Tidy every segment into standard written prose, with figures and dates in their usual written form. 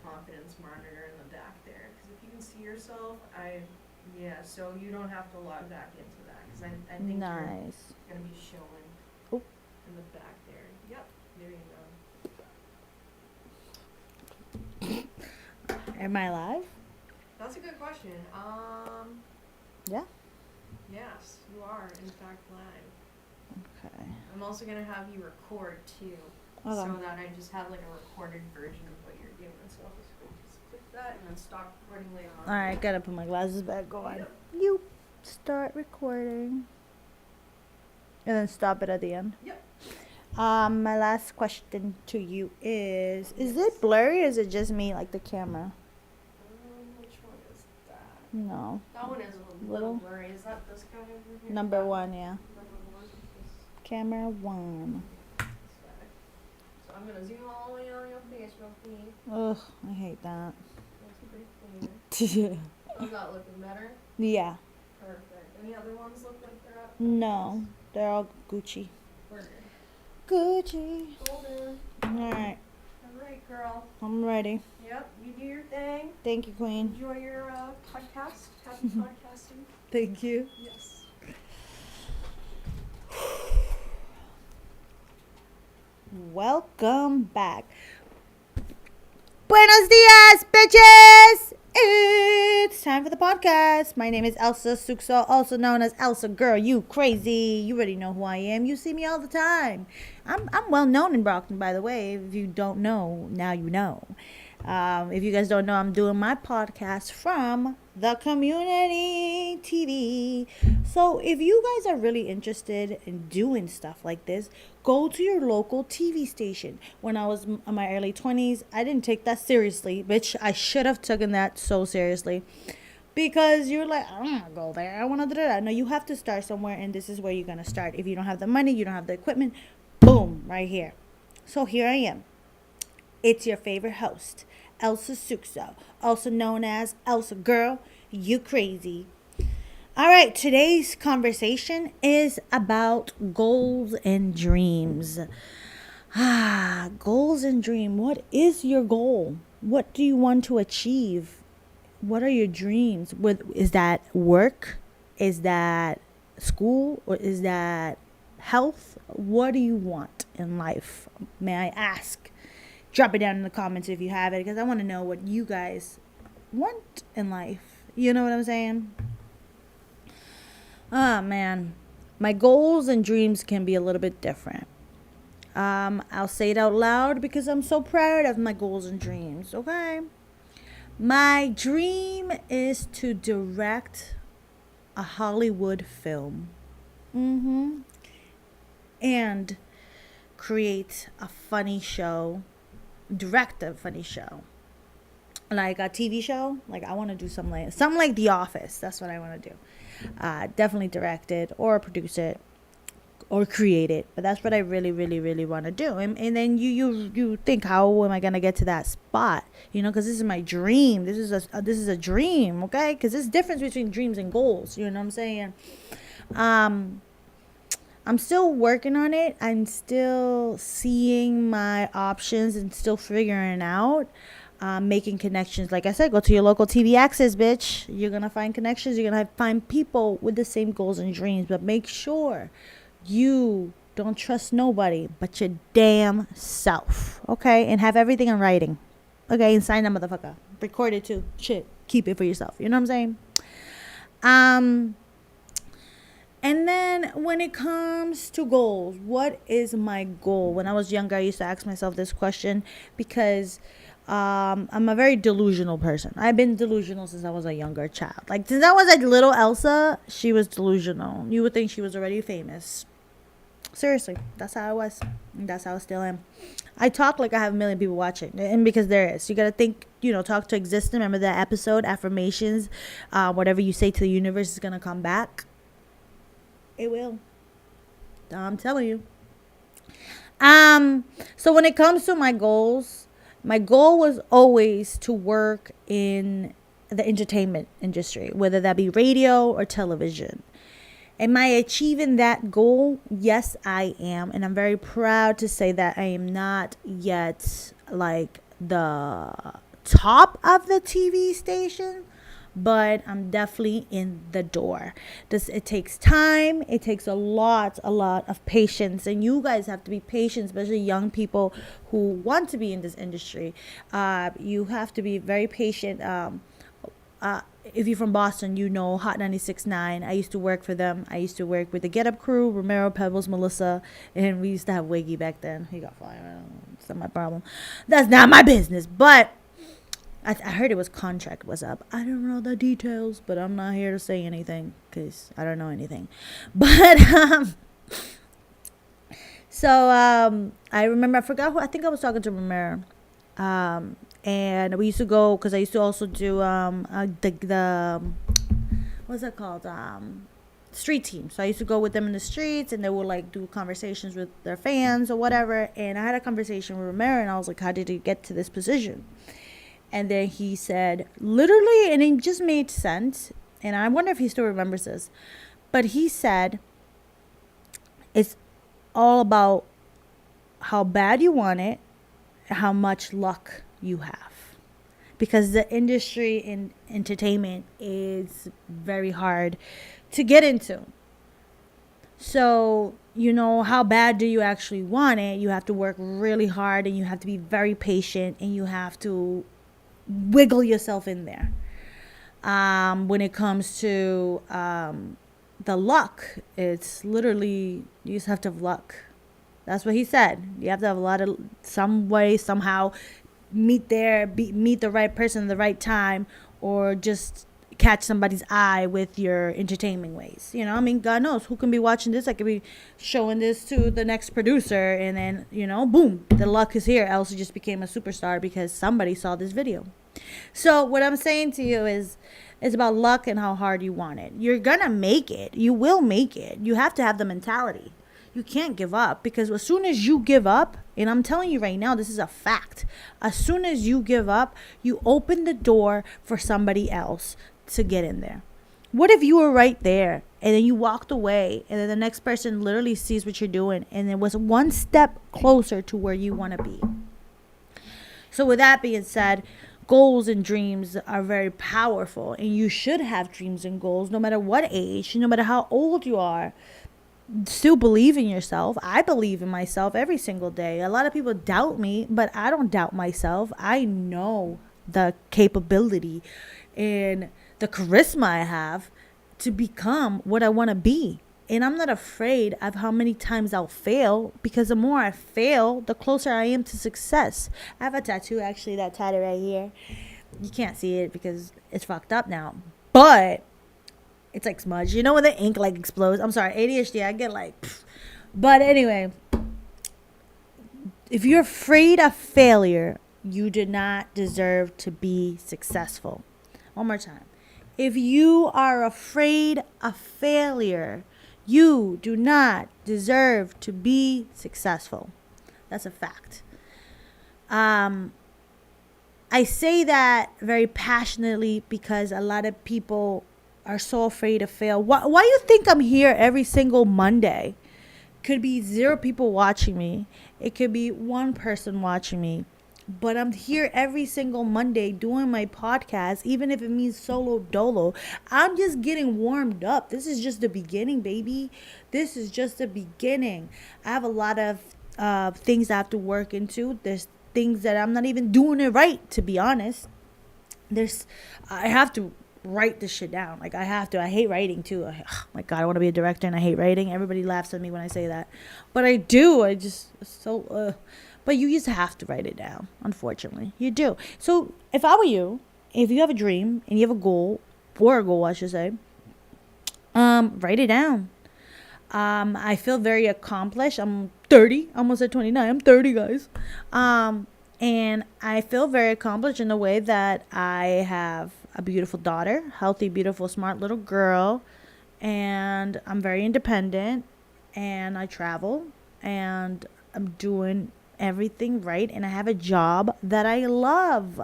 confidence monitor in the back there, because if you can see yourself, so you don't have to log back into that, because I think Nice. you're going to be showing Oop. in the back there. Yep, there you go. Am I live? That's a good question. Yeah. Yes, you are, in fact, live. Okay. I'm also going to have you record, too, Okay. so that I just have, like, a recorded version of what you're doing. So I'll just click that and then stop recording later on. Alright, gotta put my glasses back on. Yep. You start recording. And then stop it at the end. Yep. My last question to you is it blurry or is it just me, like the camera? Which one is that? No. That one is a little blurry. Is that this guy over here? Number 1, yeah. Number 1 is this Camera 1. guy. So I'm gonna zoom all the way on your face real quick. Ugh, I hate that. That's pretty clear. How's that looking better? Yeah. Perfect. Any other ones look like they're up? No. They're all Gucci. Word. Gucci. Golden. Alright. Alright, girl. I'm ready. Yep, you do your thing. Thank you, Queen. Enjoy your podcast. Happy podcasting. Thank you. Yes. Welcome back. Buenos dias, bitches! It's time for the podcast. My name is Elsa Suxo, also known as Elsa Girl. You crazy. You already know who I am. You see me all the time. I'm well known in Brockton, by the way. If you don't know, now you know. If you guys don't know, I'm doing my podcast from the community TV. So if you guys are really interested in doing stuff like this, go to your local TV station. When I was in my early 20s, I didn't take that seriously, bitch. I should have taken that so seriously. Because you're like, I don't want to go there. I want to do that. No, you have to start somewhere, and this is where you're going to start. If you don't have the money, you don't have the equipment, boom, right here. So here I am. It's your favorite host, Elsa Suxo, also known as Elsa Girl. You crazy. All right, today's conversation is about goals and dreams. Goals and dream. What is your goal? What do you want to achieve? What are your dreams? Is that work? Is that school? Or is that health? What do you want in life? May I ask? Drop it down in the comments if you have it, because I want to know what you guys want in life. You know what I'm saying? Oh, man. My goals and dreams can be a little bit different. I'll say it out loud because I'm so proud of my goals and dreams, okay? My dream is to direct a Hollywood film. And create a funny show. Direct a funny show. Like a TV show. Like I want to do something like The Office. That's what I want to do. Definitely direct it or produce it or create it. But that's what I really, really, really want to do. And then you think, how am I gonna get to that spot? You know, because this is my dream. This is a dream, okay? Because there's a difference between dreams and goals. You know what I'm saying? I'm still working on it. I'm still seeing my options and still figuring out. Making connections. Like I said, go to your local TV access, bitch. You're going to find connections. You're going to find people with the same goals and dreams. But make sure you don't trust nobody but your damn self. Okay? And have everything in writing. Okay? And sign that motherfucker. Record it too. Shit. Keep it for yourself. You know what I'm saying? And then when it comes to goals, what is my goal? When I was younger, I used to ask myself this question because I'm a very delusional person. I've been delusional since I was a younger child. Like, since I was a little Elsa, she was delusional. You would think she was already famous. Seriously, that's how I was. And that's how I still am. I talk like I have a million people watching. And because there is. You got to think, talk to existence. Remember that episode, affirmations. Whatever you say to the universe is going to come back. It will. I'm telling you. So when it comes to my goals, my goal was always to work in the entertainment industry, whether that be radio or television. Am I achieving that goal? Yes, I am. And I'm very proud to say that I am not yet like the top of the TV station, but I'm definitely in the door. It takes time. It takes a lot of patience, and you guys have to be patient, especially young people who want to be in this industry. You have to be very patient. If you're from Boston, you know Hot 96.9. I used to work for them. I used to work with the Get Up crew, Romero, Pebbles, Melissa, and we used to have Wiggy back then. He got fired. It's not my problem. That's not my business. But I heard it was contract was up. I don't know the details, but I'm not here to say anything because I don't know anything. But I remember, I forgot who, I think I was talking to Romero. And we used to go, because I used to also do the what's that called, street team. So I used to go with them in the streets, and they would like do conversations with their fans or whatever. And I had a conversation with Romero, and I was like, how did he get to this position? And then he said, literally, and it just made sense, and I wonder if he still remembers this, but he said it's all about how bad you want it, how much luck you have, because the industry in entertainment is very hard to get into. So, how bad do you actually want it? You have to work really hard, and you have to be very patient, and you have to wiggle yourself in there. When it comes to the luck, it's literally, you just have to have luck. That's what he said. You have to have a lot of, some way, somehow meet the right person at the right time, or just catch somebody's eye with your entertaining ways. God knows who can be watching this. I could be showing this to the next producer, and then, boom, the luck is here. Else just became a superstar because somebody saw this video. So what I'm saying to you is, it's about luck and how hard you want it. You're gonna make it. You will make it. You have to have the mentality. You can't give up, because as soon as you give up, and I'm telling you right now, this is a fact. As soon as you give up, you open the door for somebody else to get in there. What if you were right there and then you walked away, and then the next person literally sees what you're doing, and it was one step closer to where you want to be? So with that being said, goals and dreams are very powerful, and you should have dreams and goals no matter what age, no matter how old you are. Still believe in yourself. I believe in myself every single day. A lot of people doubt me, but I don't doubt myself. I know the capability and the charisma I have to become what I want to be. And I'm not afraid of how many times I'll fail, because the more I fail, the closer I am to success. I have a tattoo, actually, that tattoo right here. You can't see it because it's fucked up now, but it's like smudge. When the ink like explodes? I'm sorry, ADHD, I get like pfft. But anyway, if you're afraid of failure, you do not deserve to be successful. One more time. If you are afraid of failure, you do not deserve to be successful. That's a fact. I say that very passionately because a lot of people are so afraid to fail. Why you think I'm here every single Monday? Could be 0 people watching me. It could be 1 person watching me. But I'm here every single Monday doing my podcast, even if it means solo dolo. I'm just getting warmed up. This is just the beginning, baby. This is just the beginning. I have a lot of things I have to work into. There's things that I'm not even doing it right, to be honest. I have to write this shit down. Like, I have to. I hate writing too. Oh my God, I want to be a director and I hate writing. Everybody laughs at me when I say that, but I do. But you just have to write it down. Unfortunately, you do. So if I were you, if you have a dream and you have a goal, or a goal, I should say, write it down. I feel very accomplished. I'm 30, almost at 29. I'm 30, guys. And I feel very accomplished in the way that I have a beautiful daughter, healthy, beautiful, smart little girl, and I'm very independent, and I travel, and I'm doing everything right, and I have a job that I love.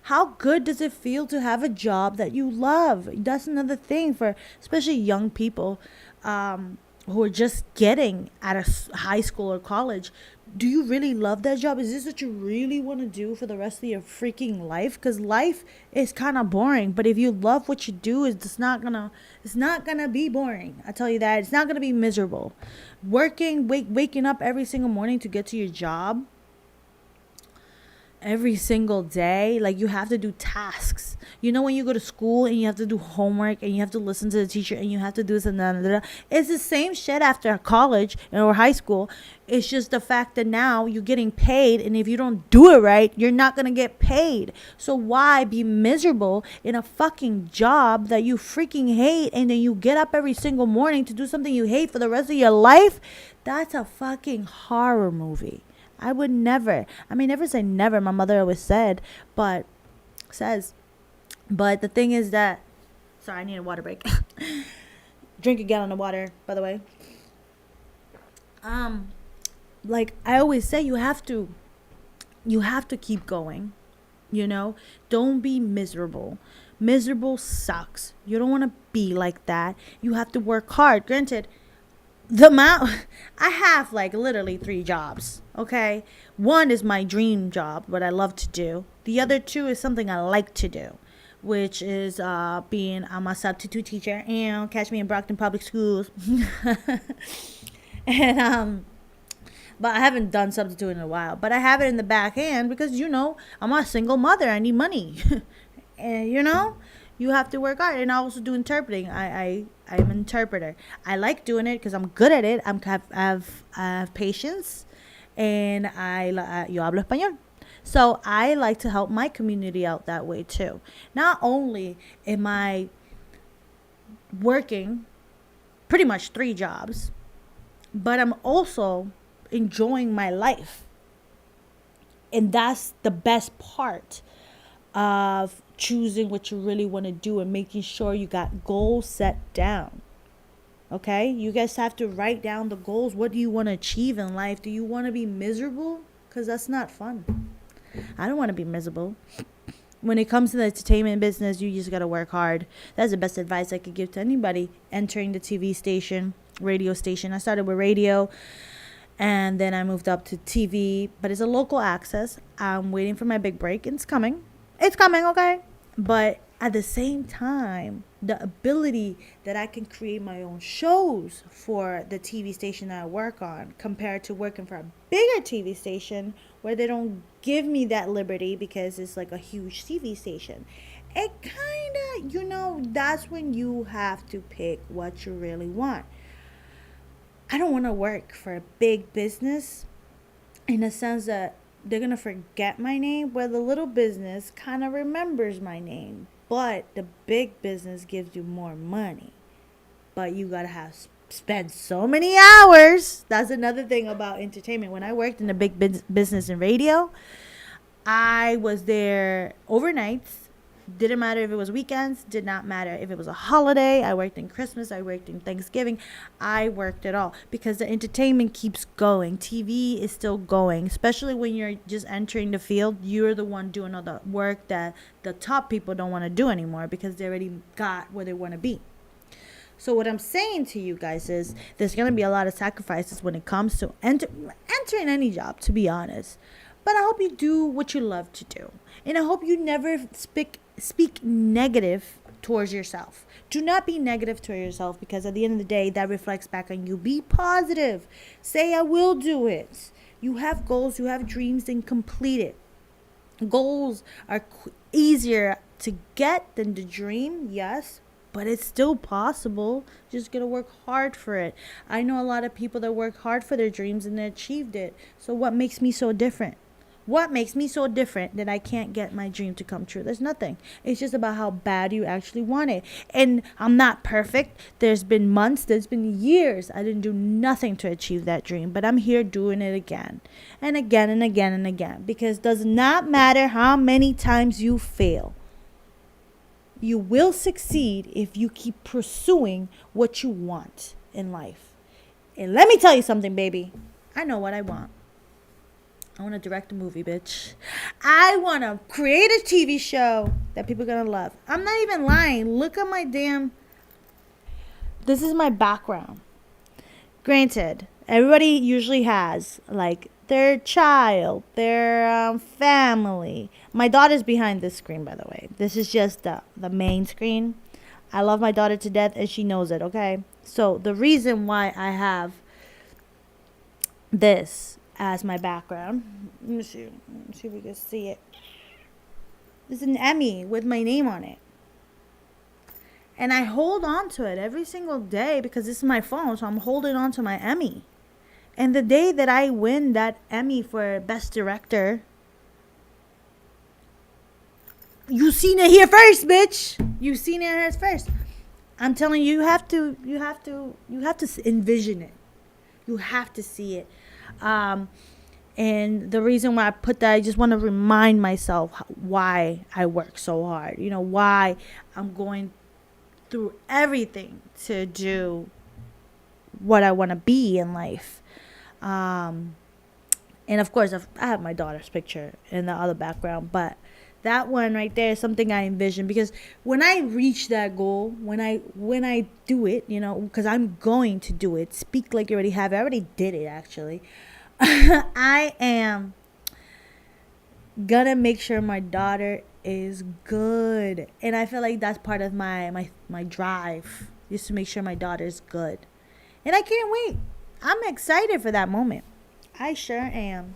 How good does it feel to have a job that you love? That's another thing for especially young people who are just getting out of high school or college. do you really love that job? Is this what you really want to do for the rest of your freaking life? Because life is kind of boring, but if you love what you do, it's not gonna be boring. I tell you that. It's not gonna be miserable. Waking up every single morning to get to your job every single day, like, you have to do tasks. You know, when you go to school and you have to do homework and you have to listen to the teacher and you have to do this and that, it's the same shit after college or high school. It's just the fact that now you're getting paid, and if you don't do it right, you're not gonna get paid. So why be miserable in a fucking job that you freaking hate, and then you get up every single morning to do something you hate for the rest of your life? That's a fucking horror movie. I would never. I mean, never say never. My mother always said, but the thing is that, sorry, I need a water break. Drink a gallon of water, by the way. Like I always say, you have to keep going. You know, don't be miserable. Miserable sucks. You don't want to be like that. You have to work hard. Granted, the amount I have, like, literally 3 jobs. Okay, one is my dream job, what I love to do. The other 2 is something I like to do, which is I'm a substitute teacher, and catch me in Brockton Public Schools. And but I haven't done substitute in a while, but I have it in the back hand because, you know, I'm a single mother. I need money. And, you know, you have to work hard. And I also do interpreting. I'm an interpreter. I like doing it because I'm good at it. I have patience, and yo hablo español. So I like to help my community out that way too. Not only am I working pretty much 3 jobs, but I'm also enjoying my life. And that's the best part of choosing what you really want to do and making sure you got goals set down. Okay? You guys have to write down the goals. What do you want to achieve in life? Do you want to be miserable? Because that's not fun. I don't want to be miserable. When it comes to the entertainment business, you just got to work hard. That's the best advice I could give to anybody entering the TV station, radio station. I started with radio, and then I moved up to TV, but it's a local access. I'm waiting for my big break, and it's coming. It's coming, okay? But at the same time, the ability that I can create my own shows for the TV station that I work on, compared to working for a bigger TV station where they don't give me that liberty because it's like a huge TV station. It kind of, you know, that's when you have to pick what you really want. I don't want to work for a big business in the sense that they're going to forget my name, where the little business kind of remembers my name. But the big business gives you more money. But you got to spend so many hours. That's another thing about entertainment. When I worked in the big business in radio, I was there overnights. Didn't matter if it was weekends. Did not matter if it was a holiday. I worked in Christmas. I worked in Thanksgiving. I worked it all because the entertainment keeps going. TV is still going, especially when you're just entering the field. You're the one doing all the work that the top people don't want to do anymore because they already got where they want to be. So what I'm saying to you guys is there's going to be a lot of sacrifices when it comes to entering any job, to be honest. But I hope you do what you love to do. And I hope you never speak negative towards yourself. Do not be negative to yourself, because at the end of the day, that reflects back on you. Be positive. Say, I will do it. You have goals, you have dreams, then complete it. Goals are easier to get than the dream, yes, but it's still possible. Just gotta work hard for it. I know a lot of people that work hard for their dreams and they achieved it. So what makes me so different? What makes me so different that I can't get my dream to come true? There's nothing. It's just about how bad you actually want it. And I'm not perfect. There's been months, there's been years I didn't do nothing to achieve that dream. But I'm here doing it again and again and again and again. Because it does not matter how many times you fail. You will succeed if you keep pursuing what you want in life. And let me tell you something, baby. I know what I want. I want to direct a movie, bitch. I want to create a TV show that people are going to love. I'm not even lying. Look at my damn... This is my background. Granted, everybody usually has, like, their child, their family. My daughter's behind this screen, by the way. This is just the main screen. I love my daughter to death, and she knows it, okay? So the reason why I have this as my background, let me see if we can see it. It's an Emmy with my name on it. And I hold on to it every single day because this is my phone, so I'm holding on to my Emmy. And the day that I win that Emmy for Best Director, you seen it here first, bitch. You seen it here first. I'm telling you, you have to envision it. You have to see it. And the reason why I put that, I just want to remind myself why I work so hard. You know, why I'm going through everything to do what I want to be in life. And of course, I have my daughter's picture in the other background, but that one right there is something I envision, because when I reach that goal, when I do it, you know, because I'm going to do it. Speak like you already have it. I already did it, actually. I am gonna make sure my daughter is good, and I feel like that's part of my drive, is to make sure my daughter is good, and I can't wait. I'm excited for that moment. I sure am.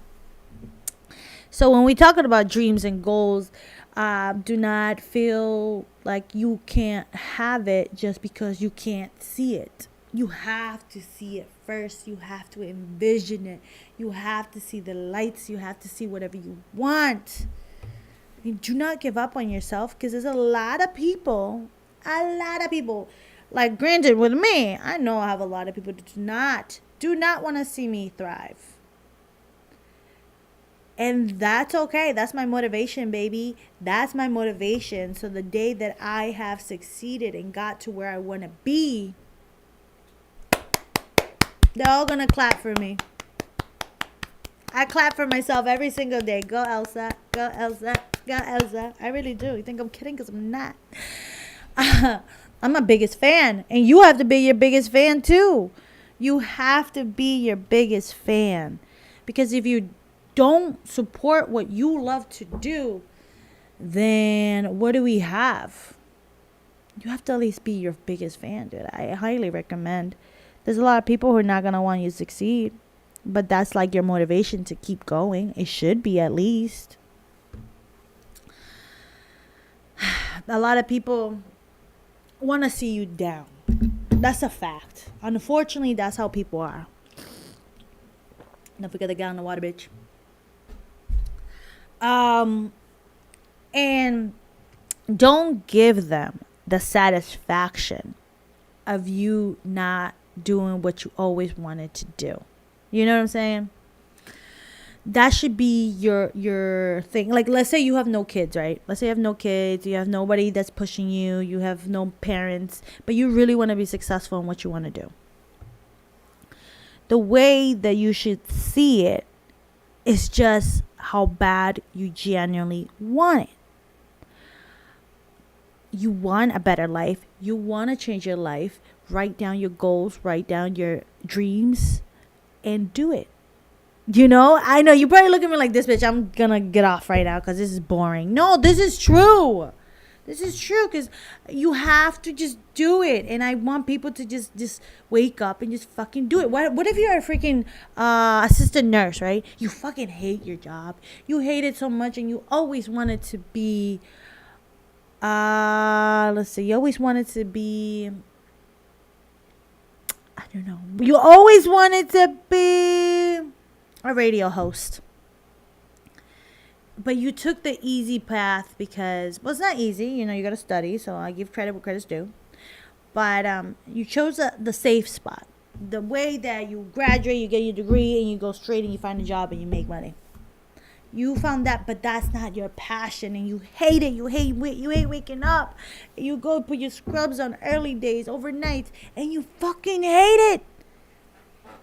So when we talking about dreams and goals, do not feel like you can't have it just because you can't see it. You have to see it first. You have to envision it. You have to see the lights. You have to see whatever you want. And do not give up on yourself, because there's a lot of people, like, granted, with me, I know I have a lot of people that do not want to see me thrive. And that's okay. That's my motivation, baby. That's my motivation. So the day that I have succeeded and got to where I want to be, they're all going to clap for me. I clap for myself every single day. Go, Elsa. Go, Elsa. Go, Elsa. I really do. You think I'm kidding? Because I'm not. I'm my biggest fan. And you have to be your biggest fan, too. You have to be your biggest fan. Because if you don't support what you love to do, then what do we have? You have to at least be your biggest fan, dude. I highly recommend. There's a lot of people who are not going to want you to succeed, but that's like your motivation to keep going. It should be, at least. A lot of people want to see you down. That's a fact. Unfortunately, that's how people are. Don't forget to get on the water, bitch. And don't give them the satisfaction of you not doing what you always wanted to do. You know what I'm saying? That should be your thing. Like, let's say you have no kids, right? Let's say you have no kids, you have nobody that's pushing you, you have no parents, but you really want to be successful in what you want to do. The way that you should see it is just how bad you genuinely want it. You want a better life. You want to change your life. Write down your goals. Write down your dreams. And do it. You know, I know you probably look at me like, this bitch, I'm going to get off right now because this is boring. No, this is true. This is true, because you have to just do it. And I want people to just wake up and just fucking do it. What if you're a freaking assistant nurse, right? You fucking hate your job. You hate it so much, and you always wanted to be, you always wanted to be, I don't know. You always wanted to be a radio host. But you took the easy path because, well, it's not easy. You know, you got to study. So I give credit where credit's due. But you chose the safe spot. The way that you graduate, you get your degree, and you go straight and you find a job and you make money. You found that, but that's not your passion, and you hate it. You hate waking up. You go put your scrubs on early days, overnight, and you fucking hate it.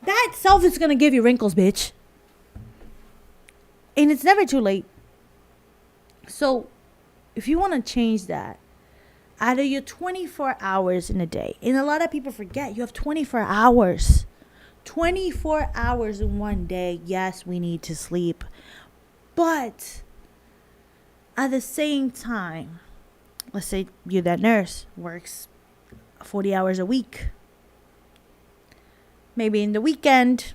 That itself is going to give you wrinkles, bitch. And it's never too late. So, if you want to change that, out of your 24 hours in a day, and a lot of people forget, you have 24 hours 24 hours in one day. Yes, we need to sleep. But at the same time, let's say you're that nurse, works 40 hours a week. Maybe in the weekend,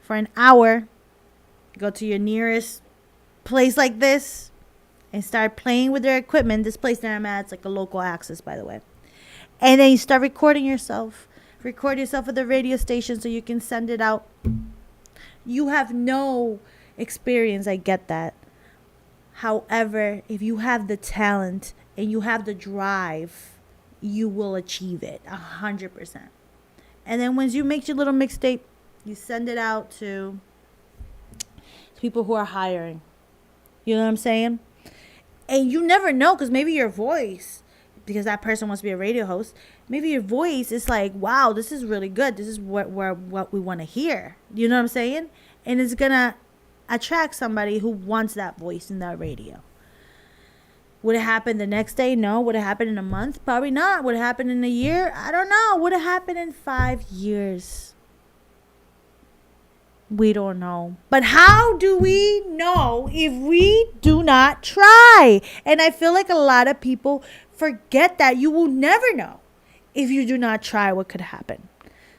for an hour, go to your nearest place like this and start playing with their equipment. This place that I'm at, it's like a local access, by the way. And then you start recording yourself. Record yourself at the radio station so you can send it out. You have no experience, I get that. However, if you have the talent and you have the drive, you will achieve it 100%. And then once you make your little mixtape, you send it out to people who are hiring. You know what I'm saying? And you never know, because maybe your voice, because that person wants to be a radio host, maybe your voice is like, wow, this is really good. This is what we want to hear. You know what I'm saying? And it's going to attract somebody who wants that voice in that radio. Would it happen the next day? No. Would it happen in a month? Probably not. Would it happen in a year? I don't know. Would it happen in 5 years? We don't know. But how do we know if we do not try? And I feel like a lot of people forget that. You will never know if you do not try what could happen.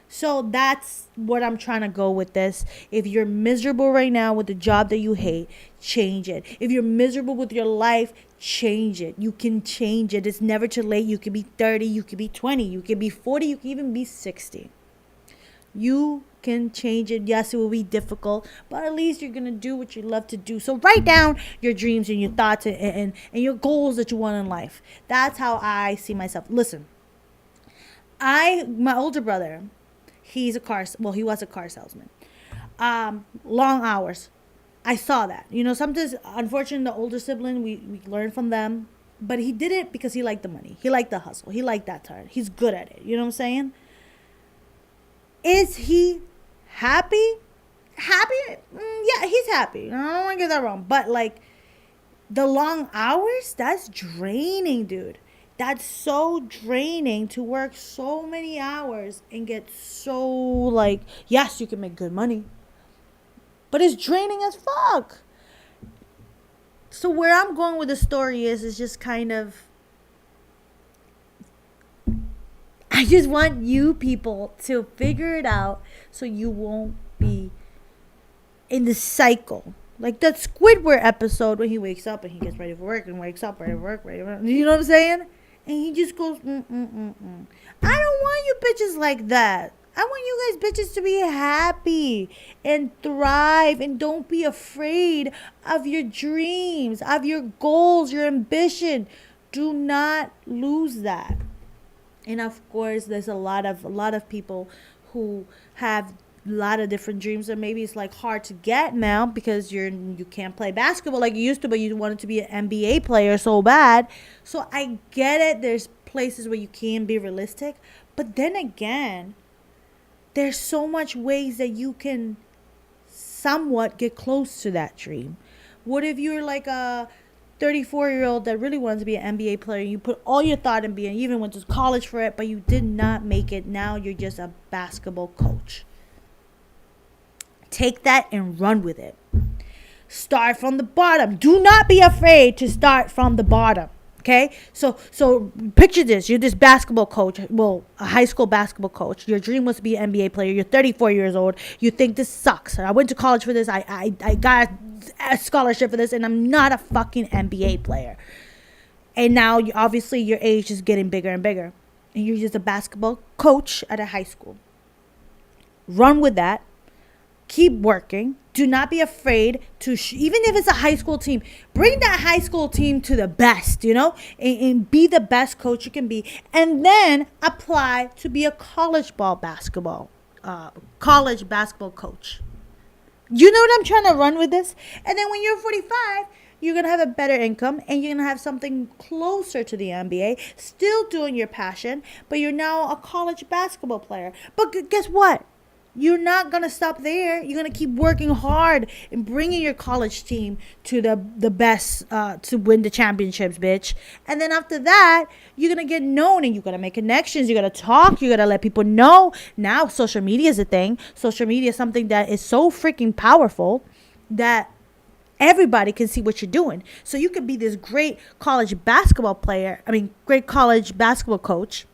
So that's what I'm trying to go with this. If you're miserable right now with the job that you hate, change it. If you're miserable with your life, change it. You can change it. It's never too late. You could be 30, you could be 20, you could be 40, you can even be 60. You can change it. Yes, it will be difficult, but at least you're going to do what you love to do. So write down your dreams and your thoughts and your goals that you want in life. That's how I see myself. Listen, my older brother, he was a car salesman. Long hours. I saw that. You know, sometimes, unfortunately, the older sibling, we learn from them. But he did it because he liked the money. He liked the hustle. He liked that time. He's good at it. You know what I'm saying? Is he happy? Happy? Yeah, he's happy. I don't want to get that wrong. But, like, the long hours, that's draining, dude. That's so draining to work so many hours and get so, like, yes, you can make good money. But it's draining as fuck. So where I'm going with the story is just kind of, I just want you people to figure it out so you won't be in the cycle. Like that Squidward episode when he wakes up and he gets ready for work and wakes up ready for work, ready for work. You know what I'm saying? And he just goes, I don't want you bitches like that. I want you guys bitches to be happy and thrive and don't be afraid of your dreams, of your goals, your ambition. Do not lose that. And of course, there's a lot of people who have a lot of different dreams, and maybe it's like hard to get now because you can't play basketball like you used to, but you wanted to be an NBA player so bad. So I get it. There's places where you can be realistic, but then again, there's so much ways that you can somewhat get close to that dream. What if you're like a 34-year-old that really wants to be an NBA player? You put all your thought in being, you even went to college for it, but you did not make it. Now you're just a basketball coach. Take that and run with it. Start from the bottom. Do not be afraid to start from the bottom. Okay, so picture this. You're this basketball coach, a high school basketball coach. Your dream was to be an NBA player. You're 34 years old. You think this sucks. I went to college for this. I got a scholarship for this, and I'm not a fucking NBA player. And now, obviously, your age is getting bigger and bigger. And you're just a basketball coach at a high school. Run with that. Keep working. Do not be afraid to, even if it's a high school team, bring that high school team to the best, you know, and be the best coach you can be. And then apply to be a college basketball coach. You know what I'm trying to run with this? And then when you're 45, you're going to have a better income and you're going to have something closer to the NBA, still doing your passion, but you're now a college basketball player. But guess what? You're not going to stop there. You're going to keep working hard and bringing your college team to the best to win the championships, bitch. And then after that, you're going to get known and you're going to make connections. You're going to talk. You're going to let people know. Now social media is a thing. Social media is something that is so freaking powerful that everybody can see what you're doing. So you could be this great college basketball player. Great college basketball coach.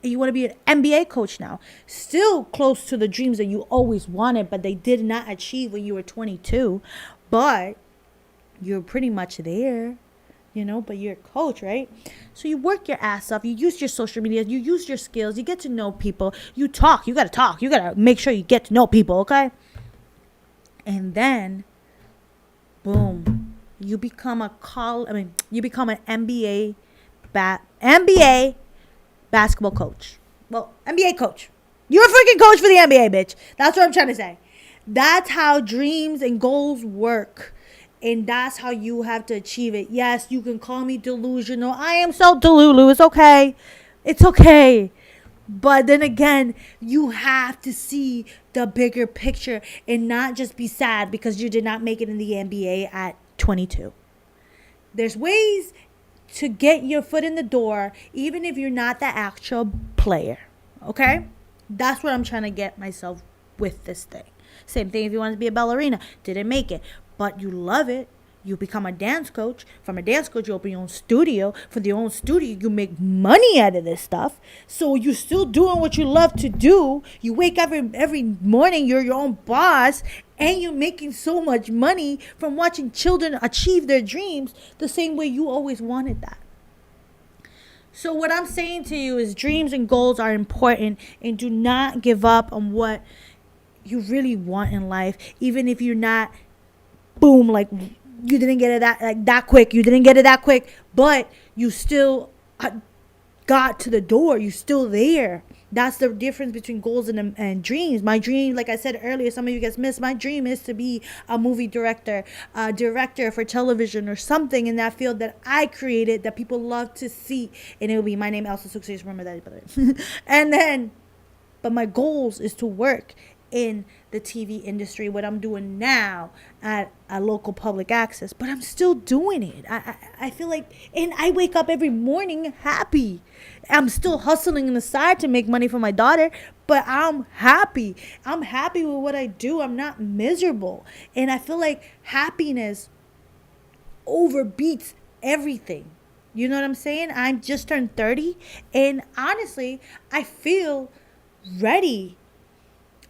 And you want to be an NBA coach now. Still close to the dreams that you always wanted, but they did not achieve when you were 22. But you're pretty much there, but you're a coach, right? So you work your ass off. You use your social media. You use your skills. You get to know people. You talk. You got to talk. You got to make sure you get to know people, okay? And then, boom, you become an NBA basketball coach. Well, NBA coach. You're a freaking coach for the NBA, bitch. That's what I'm trying to say. That's how dreams and goals work. And that's how you have to achieve it. Yes, you can call me delusional. I am so delulu. It's okay. It's okay. But then again, you have to see the bigger picture and not just be sad because you did not make it in the NBA at 22. There's ways to get your foot in the door, even if you're not the actual player. Okay? That's what I'm trying to get myself with this thing. Same thing if you want to be a ballerina. Didn't make it, but you love it. You become a dance coach. From a dance coach, you open your own studio. From your own studio, you make money out of this stuff. So you're still doing what you love to do. You wake up every morning, you're your own boss, and you're making so much money from watching children achieve their dreams the same way you always wanted that. So what I'm saying to you is dreams and goals are important, and do not give up on what you really want in life, even if you're not, boom, like you didn't get it that quick. You didn't get it that quick, but you still got to the door. You're still there. That's the difference between goals and dreams. My dream, like I said earlier, some of you guys missed, my dream is to be a movie director, a director for television or something in that field that I created that people love to see. And it will be my name, Elsa Success. Remember that, by the way. And then, but my goals is to work in the TV industry, what I'm doing now at a local public access, but I'm still doing it. I feel like, and I wake up every morning happy. I'm still hustling on the side to make money for my daughter, but I'm happy. I'm happy with what I do. I'm not miserable. And I feel like happiness overbeats everything. You know what I'm saying? I just turned 30, and honestly, I feel ready.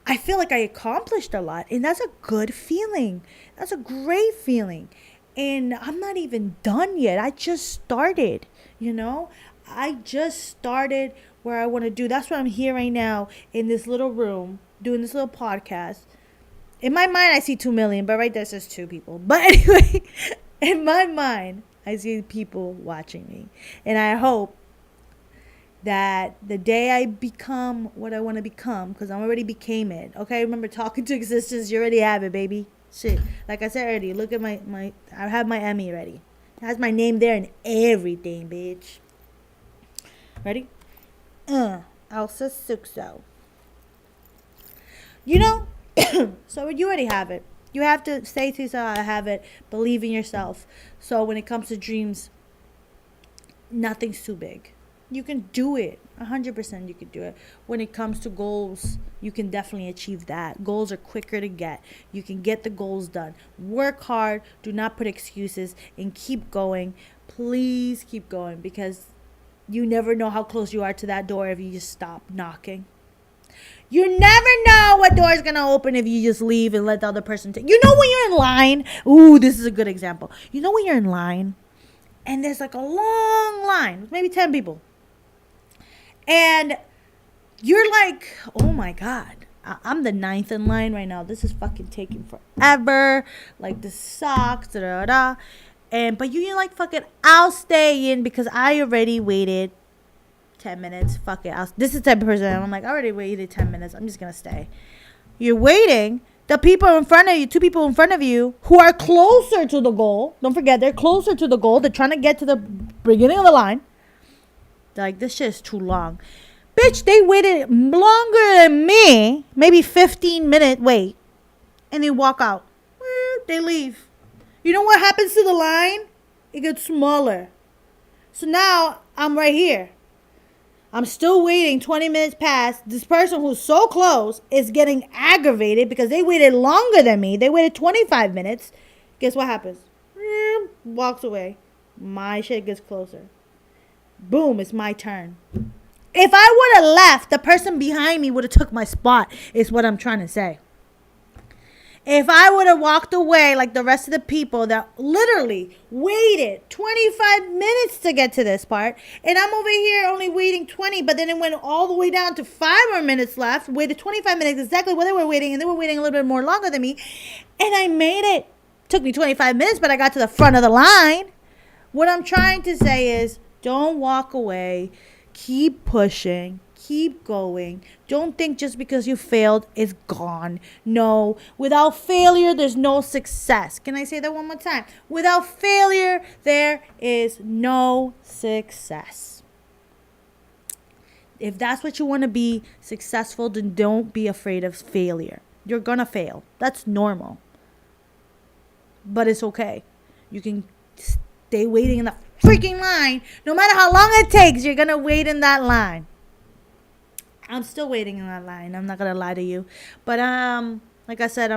I feel like I accomplished a lot, and that's a good feeling. That's a great feeling. And I'm not even done yet. I just started, I just started where I want to do. That's why I'm here right now in this little room doing this little podcast. In my mind, I see 2 million, but right there says 2 people. But anyway, in my mind, I see people watching me. And I hope that the day I become what I want to become, because I already became it. Okay, remember, talking to existence, you already have it, baby. Shit, like I said already, look at my I have my Emmy ready. It has my name there and everything, bitch. Ready? Elsa Suxo. So you already have it. You have to say to yourself, I have it. Believe in yourself. So when it comes to dreams, nothing's too big. You can do it. 100% you can do it. When it comes to goals, you can definitely achieve that. Goals are quicker to get. You can get the goals done. Work hard. Do not put excuses, and keep going. Please keep going, because you never know how close you are to that door if you just stop knocking. You never know what door is going to open if you just leave and let the other person take. When you're in line. Ooh, this is a good example. When you're in line and there's like a long line, maybe 10 people. And you're like, oh my God, I'm the 9th in line right now. This is fucking taking forever. Like, this sucks. But you're like, fuck it, I'll stay in because I already waited 10 minutes. Fuck it. This is the type of person I'm like, I already waited 10 minutes. I'm just going to stay. You're waiting. The people in front of you, 2 people in front of you who are closer to the goal. Don't forget, they're closer to the goal. They're trying to get to the beginning of the line. They're like, this shit is too long. Bitch, Bitch, they waited longer than me, maybe 15-minute wait, and they walk out. They leave. You know what happens to the line? It gets smaller. So now I'm right here. I'm still waiting 20 minutes past. This person who's so close is getting aggravated because they waited longer than me. They waited 25 minutes. Guess what happens? Walks away. My shit gets closer. Boom, it's my turn. If I would have left, the person behind me would have took my spot, is what I'm trying to say. If I would have walked away like the rest of the people that literally waited 25 minutes to get to this part, and I'm over here only waiting 20, but then it went all the way down to 5 more minutes left, waited 25 minutes exactly what they were waiting, and they were waiting a little bit more longer than me, and I made it. Took me 25 minutes, but I got to the front of the line. What I'm trying to say is, don't walk away. Keep pushing. Keep going. Don't think just because you failed, it's gone. No. Without failure, there's no success. Can I say that one more time? Without failure, there is no success. If that's what you want to be successful, then don't be afraid of failure. You're going to fail. That's normal. But it's okay. You can stay waiting in the freaking line. No matter how long it takes, you're going to wait in that line. I'm still waiting in that line. I'm not going to lie to you. But like I said,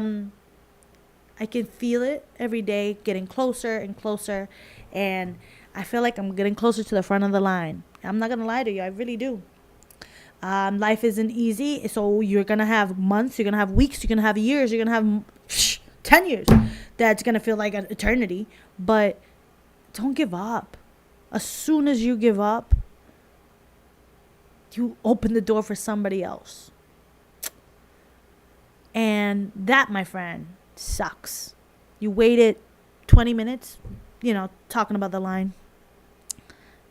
I can feel it every day getting closer and closer. And I feel like I'm getting closer to the front of the line. I'm not going to lie to you. I really do. Life isn't easy. So you're going to have months. You're going to have weeks. You're going to have years. You're going to have 10 years. That's going to feel like an eternity. But don't give up. As soon as you give up, you open the door for somebody else. And that, my friend, sucks. You waited 20 minutes, talking about the line,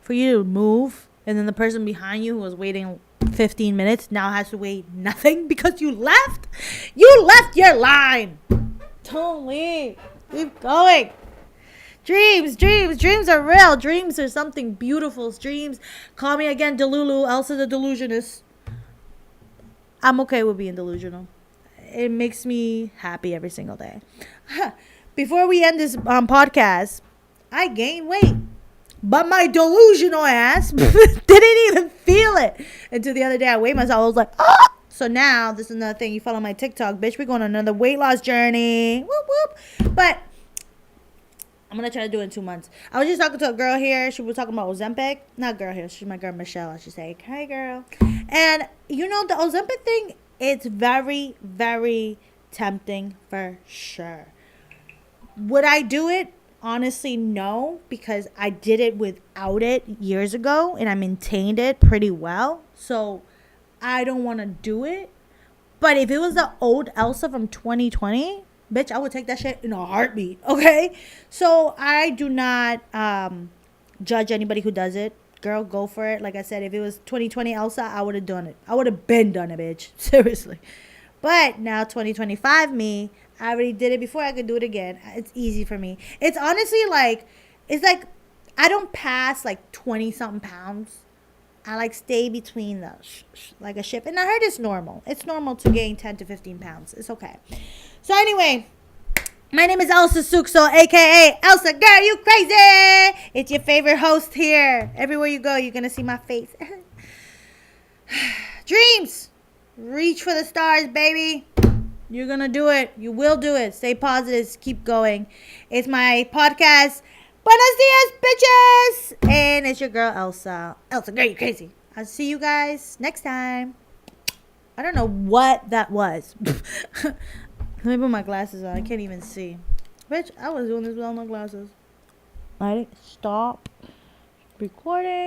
for you to move. And then the person behind you who was waiting 15 minutes now has to wait nothing because you left. You left your line. Don't leave. Keep going. Dreams are real. Dreams are something beautiful. Dreams. Call me again, Delulu, Elsa the Delusionist. I'm okay with being delusional. It makes me happy every single day. Before we end this podcast, I gained weight. But my delusional ass didn't even feel it. Until the other day I weighed myself. I was like, ah! So now, this is another thing. You follow my TikTok, bitch. We're going on another weight loss journey. Whoop, whoop. But I'm going to try to do it in 2 months. I was just talking to a girl here. She was talking about Ozempic. Not girl here. She's my girl, Michelle. I should say, hey, girl. And, the Ozempic thing, it's very, very tempting for sure. Would I do it? Honestly, no. Because I did it without it years ago. And I maintained it pretty well. So I don't want to do it. But if it was the old Elsa from 2020... bitch, I would take that shit in a heartbeat, okay? So I do not judge anybody who does it. Girl, go for it. Like I said, if it was 2020 Elsa, I would have done it. I would have been done it, bitch. Seriously. But now 2025 me, I already did it before. I could do it again. It's easy for me. It's honestly it's like I don't pass like 20-something pounds. I stay between like a ship. And I heard it's normal. It's normal to gain 10 to 15 pounds. It's okay. So anyway, my name is Elsa Suxo, a.k.a. Elsa Girl, you crazy. It's your favorite host here. Everywhere you go, you're going to see my face. Dreams. Reach for the stars, baby. You're going to do it. You will do it. Stay positive. Keep going. It's my podcast. Buenos dias, bitches. And it's your girl, Elsa. Elsa Girl, you crazy. I'll see you guys next time. I don't know what that was. Let me put my glasses on. I can't even see. Bitch, I was doing this without no glasses. Alright, stop recording.